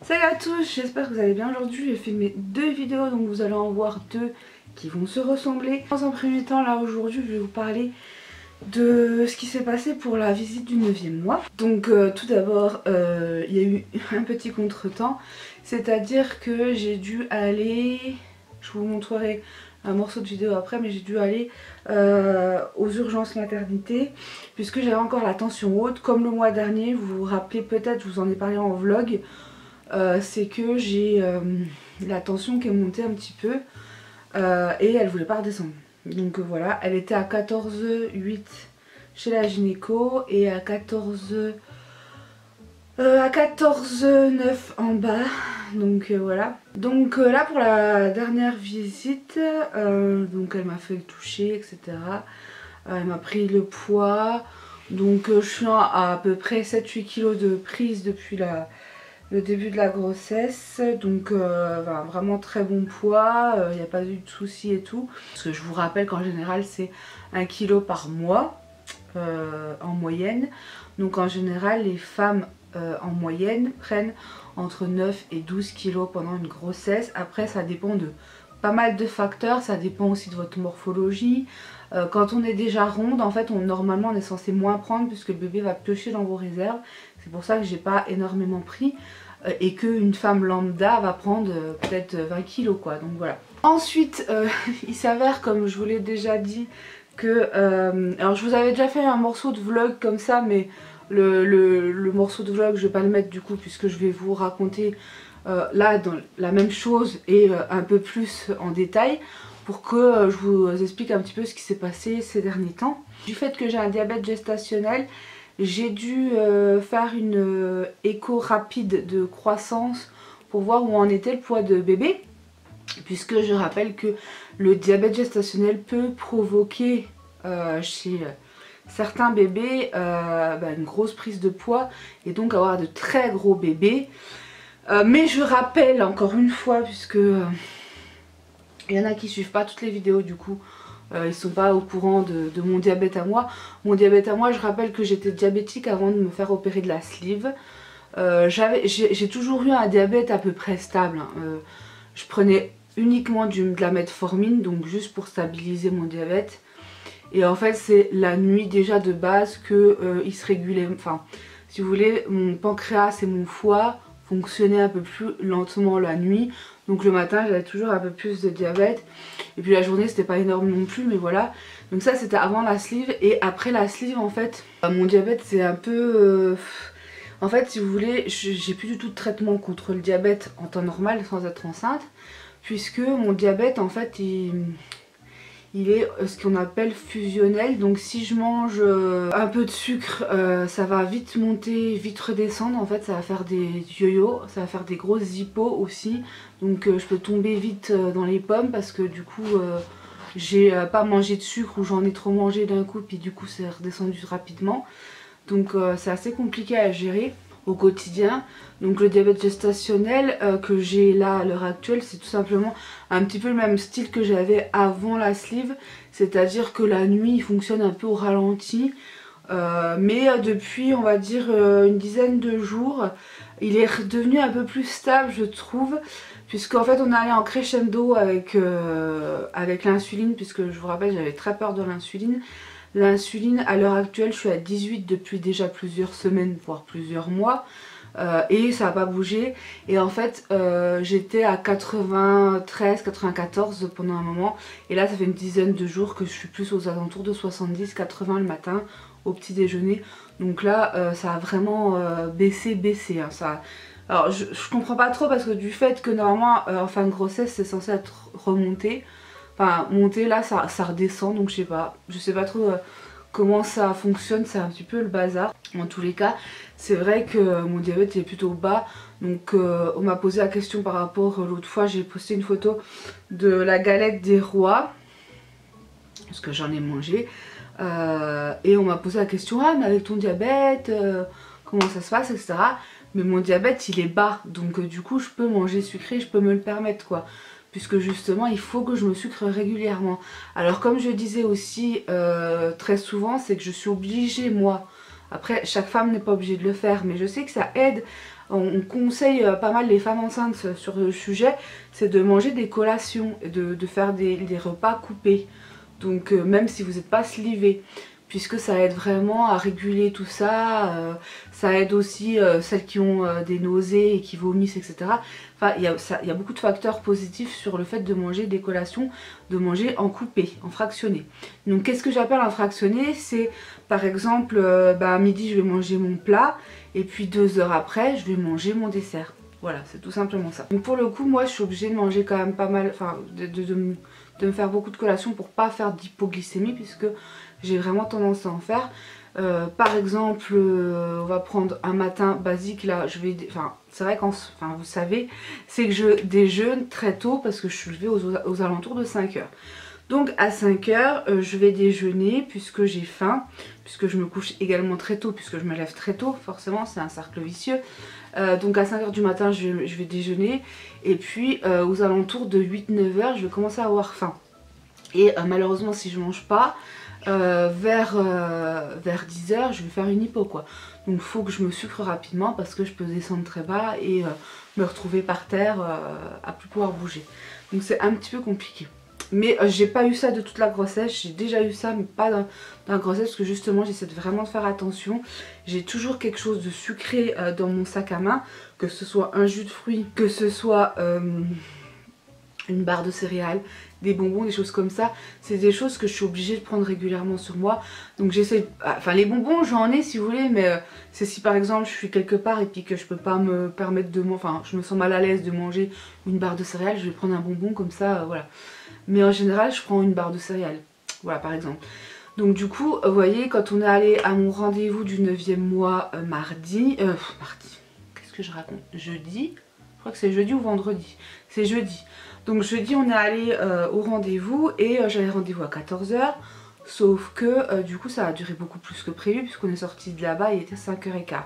Salut à tous, j'espère que vous allez bien. Aujourd'hui j'ai filmé deux vidéos, donc vous allez en voir deux qui vont se ressembler. Dans un premier temps, là aujourd'hui je vais vous parler de ce qui s'est passé pour la visite du 9e mois. Donc tout d'abord il y a eu un petit contretemps, c'est-à-dire que j'ai dû aller, je vous montrerai un morceau de vidéo après, mais j'ai dû aller aux urgences maternité puisque j'avais encore la tension haute. Comme le mois dernier, vous vous rappelez peut-être, je vous en ai parlé en vlog. C'est que j'ai la tension qui est montée un petit peu et elle voulait pas redescendre. Donc voilà, elle était à 14,8 chez la gynéco et à 14,9 en bas. Donc voilà. Donc là pour la dernière visite, donc elle m'a fait le toucher, etc. Elle m'a pris le poids. Donc je suis à peu près 7-8 kg de prise depuis le début de la grossesse, donc voilà, vraiment très bon poids, il n'y a pas eu de soucis et tout. Parce que je vous rappelle qu'en général c'est 1 kg par mois en moyenne. Donc en général les femmes en moyenne prennent entre 9 et 12 kg pendant une grossesse. Après ça dépend de pas mal de facteurs, ça dépend aussi de votre morphologie. Quand on est déjà ronde, en fait normalement on est censé moins prendre puisque le bébé va piocher dans vos réserves. C'est pour ça que j'ai pas énormément pris et qu'une femme lambda va prendre peut-être 20 kilos quoi, donc voilà. Ensuite il s'avère, comme je vous l'ai déjà dit, que alors je vous avais déjà fait un morceau de vlog comme ça, mais le morceau de vlog je vais pas le mettre du coup puisque je vais vous raconter là dans la même chose et un peu plus en détail pour que je vous explique un petit peu ce qui s'est passé ces derniers temps. Du fait que j'ai un diabète gestationnel, j'ai dû faire une écho rapide de croissance pour voir où en était le poids de bébé, puisque je rappelle que le diabète gestationnel peut provoquer chez certains bébés une grosse prise de poids et donc avoir de très gros bébés. Mais je rappelle encore une fois, puisque il y en a qui suivent pas toutes les vidéos du coup, ils sont pas au courant de mon diabète à moi. Mon diabète à moi, je rappelle que j'étais diabétique avant de me faire opérer de la sleeve. J'ai toujours eu un diabète à peu près stable. Je prenais uniquement de la metformine, donc juste pour stabiliser mon diabète. Et en fait c'est la nuit déjà de base que il se régulait. Enfin si vous voulez, mon pancréas et mon foie fonctionnaient un peu plus lentement la nuit. Donc le matin j'avais toujours un peu plus de diabète. Et puis la journée c'était pas énorme non plus, mais voilà. Donc ça c'était avant la sleeve. Et après la sleeve en fait, mon diabète c'est un peu... En fait si vous voulez, j'ai plus du tout de traitement contre le diabète en temps normal sans être enceinte. Puisque mon diabète en fait il est ce qu'on appelle fusionnel. Donc si je mange un peu de sucre, ça va vite monter, vite redescendre. En fait ça va faire des yo-yo, ça va faire des grosses hippos aussi. Donc je peux tomber vite dans les pommes parce que du coup j'ai pas mangé de sucre ou j'en ai trop mangé d'un coup puis du coup c'est redescendu rapidement. Donc c'est assez compliqué à gérer au quotidien. Donc le diabète gestationnel que j'ai là à l'heure actuelle, c'est tout simplement un petit peu le même style que j'avais avant la sleeve, c'est à dire que la nuit il fonctionne un peu au ralenti, mais depuis on va dire une dizaine de jours il est redevenu un peu plus stable je trouve, puisqu'en fait on est allé en crescendo avec l'insuline, puisque je vous rappelle j'avais très peur de l'insuline. L'insuline à l'heure actuelle je suis à 18 depuis déjà plusieurs semaines voire plusieurs mois et ça n'a pas bougé. Et en fait j'étais à 93, 94 pendant un moment et là ça fait une dizaine de jours que je suis plus aux alentours de 70, 80 le matin au petit déjeuner. Donc là ça a vraiment baissé hein, ça. Alors je comprends pas trop parce que du fait que normalement en fin de grossesse c'est censé être remonté. Enfin monter là ça redescend, donc je sais pas trop comment ça fonctionne, c'est un petit peu le bazar. En tous les cas c'est vrai que mon diabète est plutôt bas. Donc on m'a posé la question par rapport, l'autre fois j'ai posté une photo de la galette des rois parce que j'en ai mangé et on m'a posé la question, ah mais avec ton diabète comment ça se passe, etc. Mais mon diabète il est bas, donc du coup je peux manger sucré, je peux me le permettre quoi, puisque justement il faut que je me sucre régulièrement. Alors comme je disais aussi très souvent, c'est que je suis obligée moi, après chaque femme n'est pas obligée de le faire, mais je sais que ça aide on conseille pas mal les femmes enceintes sur le sujet, c'est de manger des collations, de faire des repas coupés. Donc même si vous n'êtes pas slivé, puisque ça aide vraiment à réguler tout ça, ça aide aussi celles qui ont des nausées et qui vomissent, etc. Enfin, il y a beaucoup de facteurs positifs sur le fait de manger des collations, de manger en coupé, en fractionné. Donc qu'est-ce que j'appelle un fractionné? C'est par exemple, à midi je vais manger mon plat, et puis 2 heures après je vais manger mon dessert. Voilà, c'est tout simplement ça. Donc pour le coup, moi je suis obligée de manger quand même pas mal, enfin de me faire beaucoup de collations pour pas faire d'hypoglycémie, puisque j'ai vraiment tendance à en faire. Par exemple, on va prendre un matin basique, là je vais, c'est vrai vous savez, c'est que je déjeune très tôt parce que je suis levée aux alentours de 5 heures. Donc à 5 heures, je vais déjeuner puisque j'ai faim, puisque je me couche également très tôt, puisque je me lève très tôt, forcément c'est un cercle vicieux. Donc à 5 heures du matin je vais déjeuner, et puis aux alentours de 8-9 heures je vais commencer à avoir faim. Et malheureusement si je mange pas, vers 10 heures je vais faire une hypo quoi. Donc il faut que je me sucre rapidement parce que je peux descendre très bas et me retrouver par terre à plus pouvoir bouger. Donc c'est un petit peu compliqué. Mais j'ai pas eu ça de toute la grossesse, j'ai déjà eu ça mais pas dans la grossesse, parce que justement j'essaie vraiment de faire attention. J'ai toujours quelque chose de sucré dans mon sac à main, que ce soit un jus de fruits, que ce soit une barre de céréales, des bonbons, des choses comme ça. C'est des choses que je suis obligée de prendre régulièrement sur moi. Donc j'essaie, enfin les bonbons j'en ai si vous voulez, mais c'est si par exemple je suis quelque part et puis que je peux pas me permettre de manger, enfin je me sens mal à l'aise de manger une barre de céréales, je vais prendre un bonbon comme ça, voilà. Mais en général je prends une barre de céréales, voilà par exemple. Donc du coup vous voyez, quand on est allé à mon rendez-vous du 9e mois mardi, qu'est-ce que je raconte, jeudi, je crois que c'est jeudi ou vendredi, c'est jeudi. Donc jeudi on est allé au rendez-vous et j'avais rendez-vous à 14 h, sauf que du coup ça a duré beaucoup plus que prévu puisqu'on est sorti de là-bas, il était 5h15.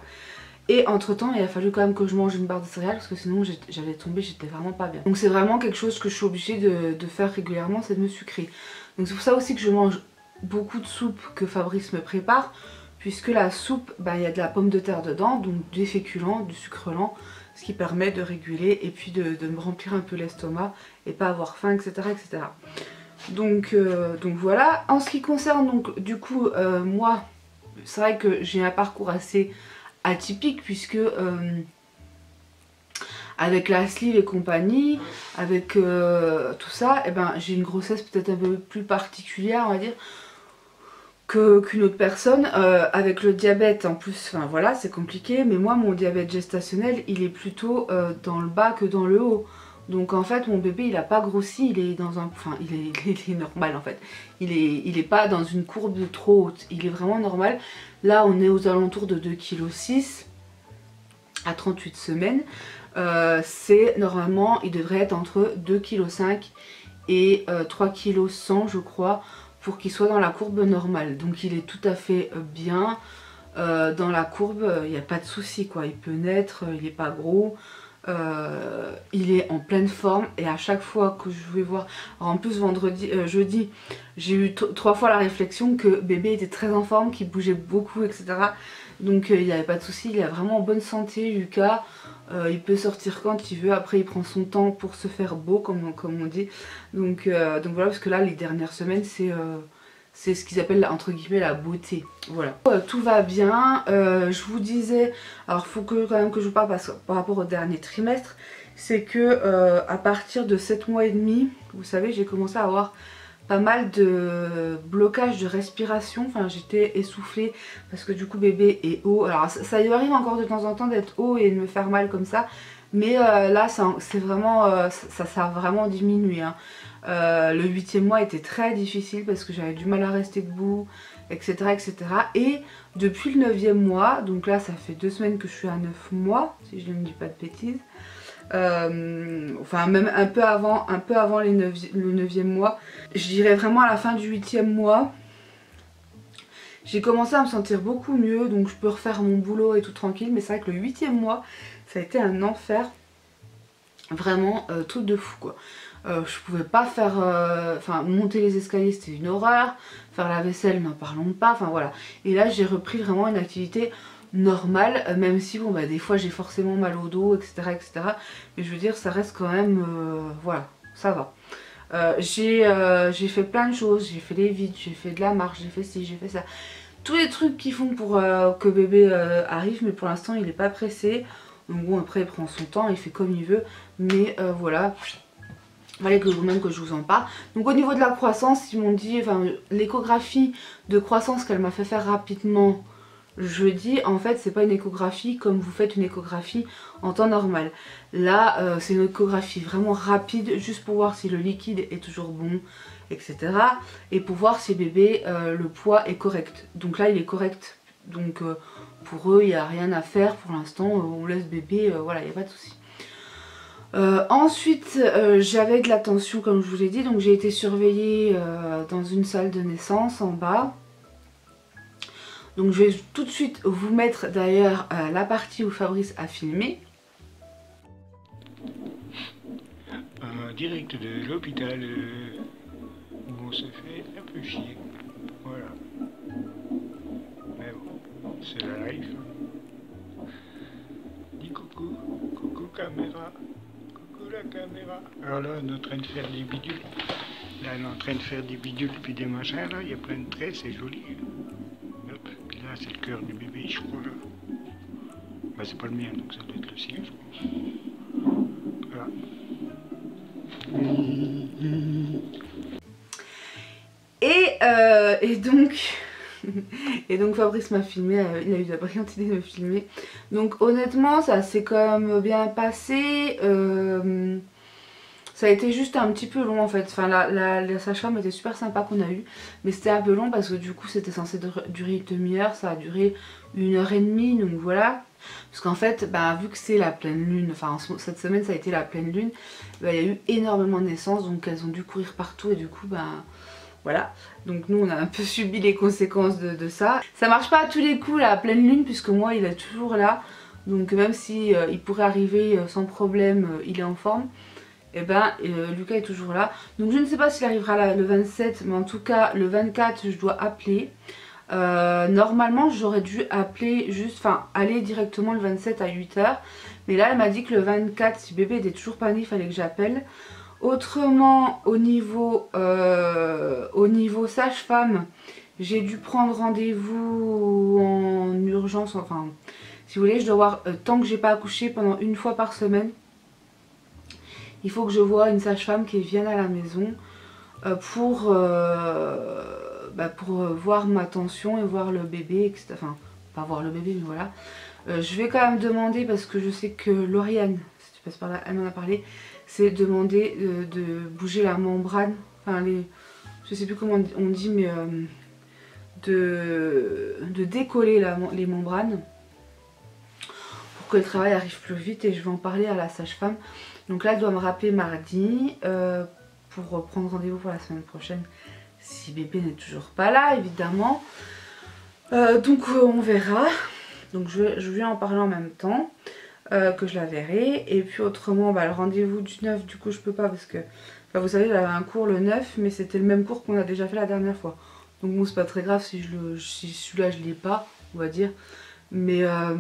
Et entre temps il a fallu quand même que je mange une barre de céréales parce que sinon j'allais tomber, j'étais vraiment pas bien. Donc c'est vraiment quelque chose que je suis obligée de faire régulièrement, c'est de me sucrer. Donc c'est pour ça aussi que je mange beaucoup de soupe que Fabrice me prépare, puisque la soupe, il y a de la pomme de terre dedans, donc des féculents, du sucre lent, ce qui permet de réguler et puis de me remplir un peu l'estomac et pas avoir faim, etc. etc. Donc voilà. En ce qui concerne donc du coup moi, c'est vrai que j'ai un parcours assez atypique puisque avec la sleeve et compagnie, avec tout ça, j'ai une grossesse peut-être un peu plus particulière on va dire qu'une autre personne, avec le diabète en plus, enfin voilà c'est compliqué, mais moi mon diabète gestationnel il est plutôt dans le bas que dans le haut. Donc en fait mon bébé il a pas grossi, il est dans un, enfin il est normal en fait, il est pas dans une courbe trop haute, il est vraiment normal. Là on est aux alentours de 2,6 kg à 38 semaines, c'est normalement il devrait être entre 2,5 kg et 3,1 kg je crois, pour qu'il soit dans la courbe normale. Donc il est tout à fait bien dans la courbe, il n'y a pas de souci quoi, il peut naître, il n'est pas gros, il est en pleine forme. Et à chaque fois que je vais voir, alors en plus jeudi j'ai eu 3 fois la réflexion que bébé était très en forme, qu'il bougeait beaucoup etc. Donc il n'y avait pas de souci, il est vraiment en bonne santé Lucas. Il peut sortir quand il veut, après il prend son temps pour se faire beau comme on dit. Donc voilà, parce que là les dernières semaines c'est ce qu'ils appellent entre guillemets la beauté. Voilà. Tout va bien, je vous disais, alors il faut quand même que je vous parle par rapport au dernier trimestre, c'est que à partir de 7 mois et demi, vous savez j'ai commencé à avoir pas mal de blocage de respiration, enfin j'étais essoufflée parce que du coup bébé est haut. Alors ça lui arrive encore de temps en temps d'être haut et de me faire mal comme ça, mais là c'est vraiment, ça a vraiment diminué hein. Le 8e mois était très difficile parce que j'avais du mal à rester debout, etc. etc. Et depuis le 9e mois, donc là ça fait 2 semaines que je suis à 9 mois, si je ne dis pas de bêtises, enfin même un peu avant le 9e mois, je dirais vraiment à la fin du 8e mois, j'ai commencé à me sentir beaucoup mieux, donc je peux refaire mon boulot et tout tranquille. Mais c'est vrai que le 8e mois ça a été un enfer, vraiment truc de fou quoi. Je pouvais pas faire, enfin monter les escaliers c'était une horreur, faire la vaisselle n'en parlons pas, enfin voilà. Et là j'ai repris vraiment une activité normal, même si bon bah des fois j'ai forcément mal au dos, etc., etc. Mais je veux dire, ça reste quand même, voilà, ça va. J'ai fait plein de choses, j'ai fait les vides, j'ai fait de la marche, j'ai fait ci, j'ai fait ça. Tous les trucs qui font pour que bébé arrive, mais pour l'instant il n'est pas pressé. Donc bon, après il prend son temps, il fait comme il veut, mais voilà. Fallait que même que je vous en parle. Donc au niveau de la croissance, ils m'ont dit, enfin l'échographie de croissance qu'elle m'a fait faire rapidement jeudi, en fait c'est pas une échographie comme vous faites une échographie en temps normal. Là c'est une échographie vraiment rapide, juste pour voir si le liquide est toujours bon, etc. Et pour voir si bébé le poids est correct. Donc là il est correct, donc pour eux il n'y a rien à faire pour l'instant, on laisse bébé, voilà, il n'y a pas de souci. Ensuite j'avais de la tension comme je vous l'ai dit, donc j'ai été surveillée dans une salle de naissance en bas. Donc je vais tout de suite vous mettre d'ailleurs la partie où Fabrice a filmé. Direct de l'hôpital où on se fait un peu chier. Voilà. Mais bon, c'est la life. Dis coucou, coucou caméra. La caméra. Alors là, on est en train de faire des bidules. Là, on est en train de faire des bidules puis des machins. Là, il y a plein de traits, c'est joli. Hop. Puis là, c'est le cœur du bébé, je crois. Là. Bah, c'est pas le mien, donc ça doit être le sien, je pense. Voilà. Et donc... Et donc Fabrice m'a filmé, il a eu la brillante idée de me filmer. Donc honnêtement ça s'est quand même bien passé. Ça a été juste un petit peu long en fait. Enfin la sage-femme était super sympa qu'on a eu. Mais c'était un peu long parce que du coup c'était censé durer une demi-heure. Ça a duré 1h30, donc voilà. Parce qu'en fait bah, vu que c'est la pleine lune, enfin cette semaine ça a été la pleine lune, bah, il y a eu énormément de naissances. Donc elles ont dû courir partout et du coup bah... Voilà, donc nous on a un peu subi les conséquences de ça. Ça marche pas à tous les coups la pleine lune puisque moi il est toujours là. Donc même si il pourrait arriver sans problème, il est en forme. Et ben Lucas est toujours là. Donc je ne sais pas s'il arrivera le 27, mais en tout cas le 24 je dois appeler. Normalement j'aurais dû appeler juste, enfin aller directement le 27 à 8 h. Mais là elle m'a dit que le 24 si bébé était toujours pas né il fallait que j'appelle. Autrement, au niveau sage-femme, j'ai dû prendre rendez-vous en urgence. Enfin, si vous voulez, je dois voir, tant que j'ai pas accouché pendant une fois par semaine, il faut que je voie une sage-femme qui vienne à la maison pour voir ma tension et voir le bébé, etc. Enfin, pas voir le bébé, mais voilà. Je vais quand même demander, parce que je sais que Lauriane, si tu passes par là, elle m'en a parlé, c'est demander de bouger la membrane, enfin je sais plus comment on dit, mais de décoller les membranes pour que le travail arrive plus vite, et je vais en parler à la sage-femme. Donc là elle doit me rappeler mardi pour prendre rendez-vous pour la semaine prochaine si bébé n'est toujours pas là évidemment. Donc on verra, donc je vais en parler en même temps. Que je la verrai. Et puis autrement bah, le rendez-vous du 9 du coup je peux pas parce que bah, vous savez j'avais un cours le 9 mais c'était le même cours qu'on a déjà fait la dernière fois, donc bon c'est pas très grave si celui-là je l'ai pas, on va dire, mais parce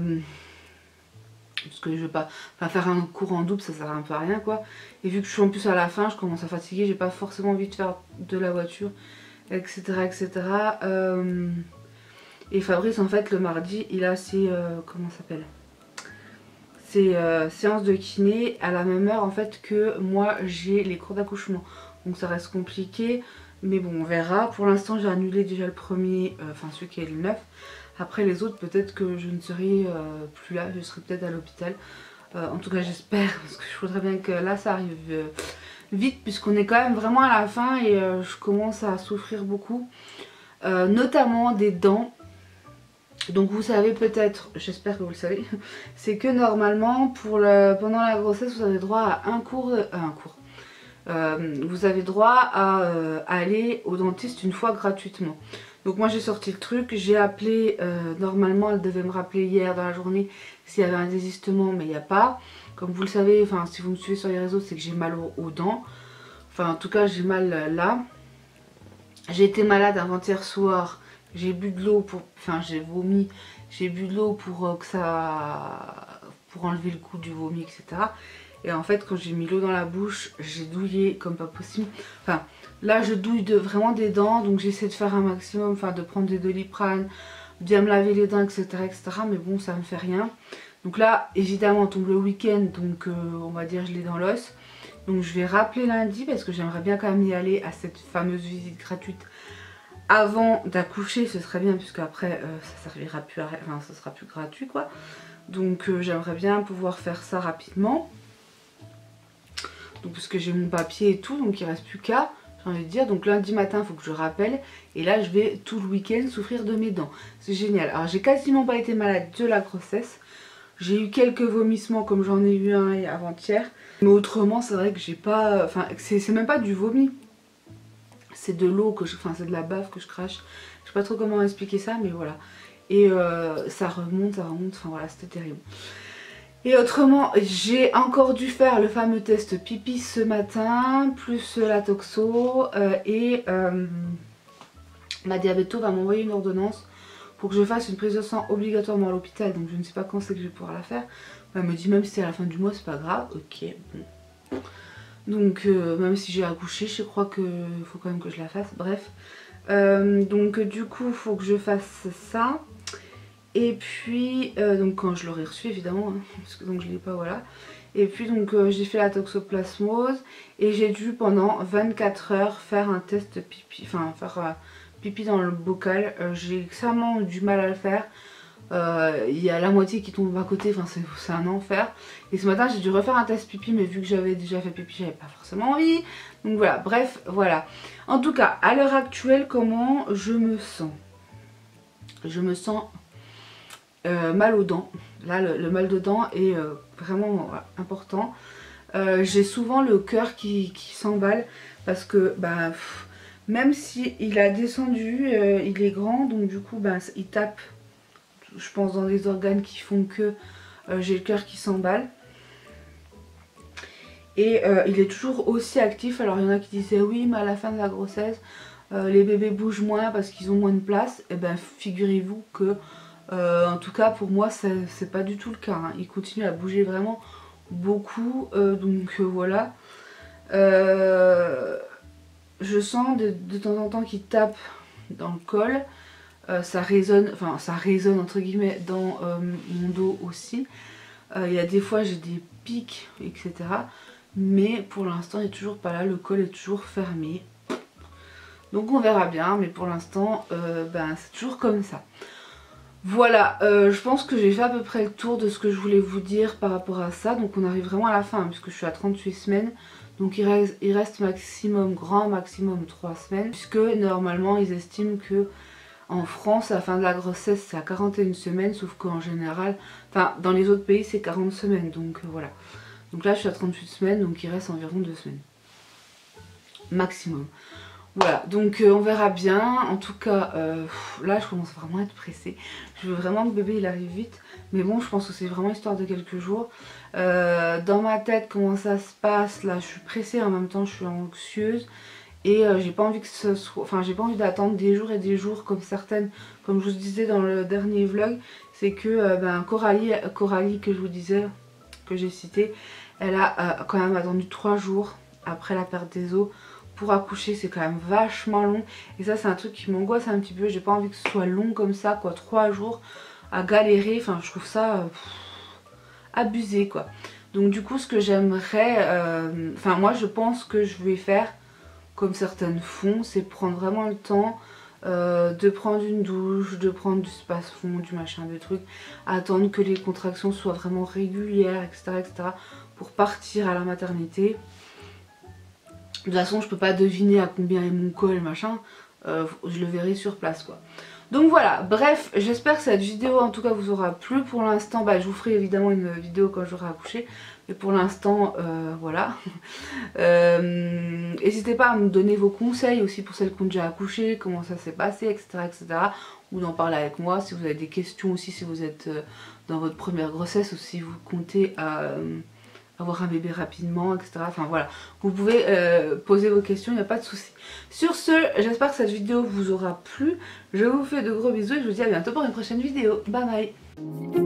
que je veux pas faire un cours en double, ça sert un peu à rien quoi, et vu que je suis en plus à la fin je commence à fatiguer, j'ai pas forcément envie de faire de la voiture, etc., etc. Et Fabrice en fait le mardi il a ses comment ça s'appelle, c'est séance de kiné à la même heure en fait que moi j'ai les cours d'accouchement, donc ça reste compliqué, mais bon on verra. Pour l'instant j'ai annulé déjà le premier, enfin celui qui est le 9. Après les autres peut-être que je ne serai plus là, je serai peut-être à l'hôpital, en tout cas j'espère, parce que je voudrais bien que là ça arrive vite puisqu'on est quand même vraiment à la fin et je commence à souffrir beaucoup, notamment des dents. Donc vous savez peut-être, j'espère que vous le savez, c'est que normalement pendant la grossesse vous avez droit à un cours, vous avez droit à aller au dentiste une fois gratuitement. Donc moi j'ai sorti le truc, j'ai appelé, normalement elle devait me rappeler hier dans la journée s'il y avait un désistement, mais il n'y a pas. Comme vous le savez, enfin si vous me suivez sur les réseaux, c'est que j'ai mal aux dents, enfin en tout cas j'ai mal là. J'ai été malade avant-hier soir. J'ai bu de l'eau, enfin j'ai vomi j'ai bu de l'eau pour pour enlever le goût du vomi, etc. Et en fait quand j'ai mis l'eau dans la bouche, j'ai douillé comme pas possible. Enfin là je douille vraiment des dents, donc j'essaie de faire un maximum, enfin de prendre des Doliprane, bien me laver les dents, etc., etc. Mais bon, ça me fait rien. Donc là évidemment on tombe le week-end, donc on va dire je l'ai dans l'os. Donc je vais rappeler lundi parce que j'aimerais bien quand même y aller à cette fameuse visite gratuite avant d'accoucher. Ce serait bien puisque après ça servira plus à rien, enfin ça sera plus gratuit quoi. Donc j'aimerais bien pouvoir faire ça rapidement. Donc parce que j'ai mon papier et tout, donc il reste plus qu'à, j'ai envie de dire. Donc lundi matin il faut que je rappelle. Et là je vais tout le week-end souffrir de mes dents. C'est génial. Alors j'ai quasiment pas été malade de la grossesse. J'ai eu quelques vomissements comme j'en ai eu un avant-hier. Mais autrement c'est vrai que j'ai pas... Enfin c'est même pas du vomi. C'est de l'eau que je... Enfin c'est de la bave que je crache. Je sais pas trop comment expliquer ça mais voilà. Et ça remonte, enfin voilà c'était terrible. Et autrement j'ai encore dû faire le fameux test pipi ce matin. Plus la toxo. Ma diabéto va m'envoyer une ordonnance pour que je fasse une prise de sang obligatoirement à l'hôpital. Donc je ne sais pas quand c'est que je vais pouvoir la faire. Elle me dit même si c'est à la fin du mois c'est pas grave. Ok bon. Donc même si j'ai accouché je crois qu'il faut quand même que je la fasse. Bref. Donc du coup il faut que je fasse ça. Et puis donc quand je l'aurai reçu évidemment hein, parce que donc je l'ai pas voilà. Et puis donc j'ai fait la toxoplasmose. Et j'ai dû pendant 24 heures faire un test pipi. Enfin faire... pipi dans le bocal, j'ai extrêmement du mal à le faire. Il y a la moitié qui tombe à côté, enfin c'est un enfer. Et ce matin j'ai dû refaire un test pipi, mais vu que j'avais déjà fait pipi, j'avais pas forcément envie. Donc voilà, bref, voilà. En tout cas, à l'heure actuelle, comment je me sens? Je me sens mal aux dents. Là, le mal de dents est vraiment important. J'ai souvent le cœur qui s'emballe parce que bah... Même si il a descendu, il est grand, donc du coup ben, il tape, je pense, dans des organes qui font que j'ai le cœur qui s'emballe. Et il est toujours aussi actif. Alors il y en a qui disaient oui mais à la fin de la grossesse les bébés bougent moins parce qu'ils ont moins de place. Et ben figurez-vous que en tout cas pour moi c'est pas du tout le cas hein. Il continue à bouger vraiment beaucoup, donc voilà. Je sens de temps en temps qu'il tape dans le col. Ça résonne, enfin ça résonne entre guillemets dans mon dos aussi. Il y a des fois j'ai des pics etc. Mais pour l'instant il n'est toujours pas là, le col est toujours fermé. Donc on verra bien, mais pour l'instant ben, c'est toujours comme ça. Voilà, je pense que j'ai fait à peu près le tour de ce que je voulais vous dire par rapport à ça. Donc on arrive vraiment à la fin hein, puisque je suis à 38 semaines. Donc il reste maximum, grand maximum 3 semaines. Puisque normalement ils estiment que en France, à la fin de la grossesse c'est à 41 semaines. Sauf qu'en général, enfin dans les autres pays c'est 40 semaines. Donc voilà. Donc là je suis à 38 semaines, donc il reste environ 2 semaines. Maximum. Voilà, donc on verra bien. En tout cas, là je commence vraiment à être pressée. Je veux vraiment que bébé il arrive vite. Mais bon, je pense que c'est vraiment histoire de quelques jours. Dans ma tête, comment ça se passe, là je suis pressée, en même temps je suis anxieuse. Et j'ai pas envie que ce soit... Enfin, j'ai pas envie d'attendre des jours et des jours comme certaines, comme je vous disais dans le dernier vlog. C'est que ben, Coralie que je vous disais, que j'ai cité, elle a quand même attendu 3 jours après la perte des os. Pour accoucher c'est quand même vachement long. Et ça c'est un truc qui m'angoisse un petit peu. J'ai pas envie que ce soit long comme ça quoi. 3 jours à galérer. Enfin je trouve ça abusé quoi. Donc du coup ce que j'aimerais... Enfin moi je pense que je vais faire comme certaines font. C'est prendre vraiment le temps de prendre une douche, de prendre du space-fond, du machin, des trucs. Attendre que les contractions soient vraiment régulières etc. Pour partir à la maternité. De toute façon je peux pas deviner à combien est mon col machin, je le verrai sur place quoi. Donc voilà, bref, j'espère que cette vidéo en tout cas vous aura plu. Pour l'instant, bah, je vous ferai évidemment une vidéo quand j'aurai accouché. Mais pour l'instant, voilà. N'hésitez pas à me donner vos conseils aussi pour celles qui ont déjà accouché, comment ça s'est passé, etc. Ou d'en parler avec moi si vous avez des questions aussi, si vous êtes dans votre première grossesse ou si vous comptez avoir un bébé rapidement, etc. Enfin voilà, vous pouvez poser vos questions, il n'y a pas de souci. Sur ce, j'espère que cette vidéo vous aura plu. Je vous fais de gros bisous et je vous dis à bientôt pour une prochaine vidéo. Bye bye.